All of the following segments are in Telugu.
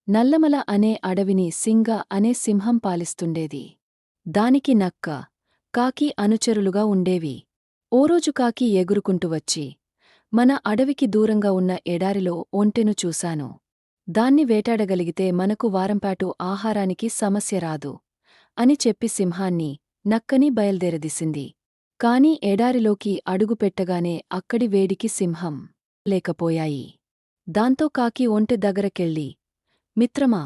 నల్లమల అనే అడవిని సింగ అనే సింహం పాలిస్తుండేది. దానికి నక్క, కాకి అనుచరులుగా ఉండేవి. ఓరోజు కాకి ఎగురుకుంటూ వచ్చి, మన అడవికి దూరంగా ఉన్న ఎడారిలో ఒంటెను చూశాను. దాన్ని వేటాడగలిగితే మనకు వారంపాటు ఆహారానికి సమస్య రాదు అని చెప్పి సింహాన్ని, నక్కని బయల్దేరదీసింది. కాని ఎడారిలోకి అడుగుపెట్టగానే అక్కడి వేడికి సింహం లేకపోయాయి. దాంతో కాకి ఒంటె దగ్గరకెళ్ళి, మిత్రమా,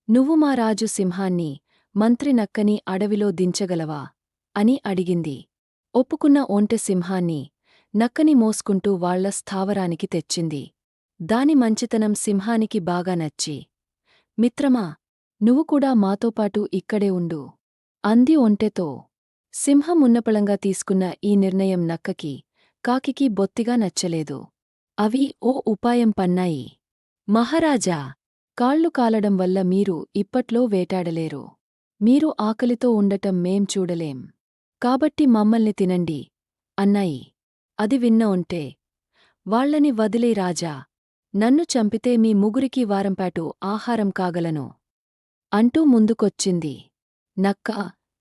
నువ్వు మా రాజు సింహాన్ని, మంత్రి నక్కని అడవిలో దించగలవా అని అడిగింది. ఒప్పుకున్న ఒంటె సింహాన్ని, నక్కని మోసుకుంటూ వాళ్ల స్థావరానికి తెచ్చింది. దాని మంచితనం సింహానికి బాగా నచ్చి, మిత్రమా, నువ్వు కూడా మాతోపాటు ఇక్కడే ఉండు అంది ఒంటెతో. సింహం ఉన్నపళంగా తీసుకున్న ఈ నిర్ణయం నక్కకి, కాకికి బొత్తిగా నచ్చలేదు. అవి ఓ ఉపాయం పన్నాయి. మహారాజా, కాళ్ళు కాలడం వల్ల మీరు ఇప్పట్లో వేటాడలేరు. మీరు ఆకలితో ఉండటం మేం చూడలేం. కాబట్టి మమ్మల్ని తినండి అన్నాయి. అది విన్న ఒంటె, వాళ్లని వదిలే రాజా, నన్ను చంపితే మీ ముగ్గురికి వారంపాటు ఆహారం కాగలను అంటూ ముందుకొచ్చింది. నక్క,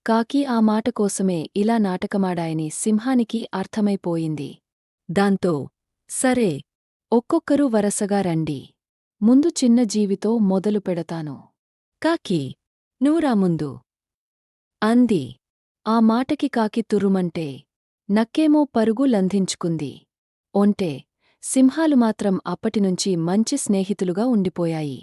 కాకి ఆ మాట కోసమే ఇలా నాటకమాడాయని సింహానికి అర్థమైపోయింది. దాంతో, సరే, ఒక్కొక్కరు వరసగా రండి. ముందు చిన్న జీవితో మొదలు పెడతాను. కాకి, నువ్వురా ముందు అంది. ఆ మాటకి కాకి తుర్రుమంటే, నక్కేమో పరుగు లంఘించుకుంది. ఒంటె, సింహాలు మాత్రం అప్పటినుంచి మంచి స్నేహితులుగా ఉండిపోయాయి.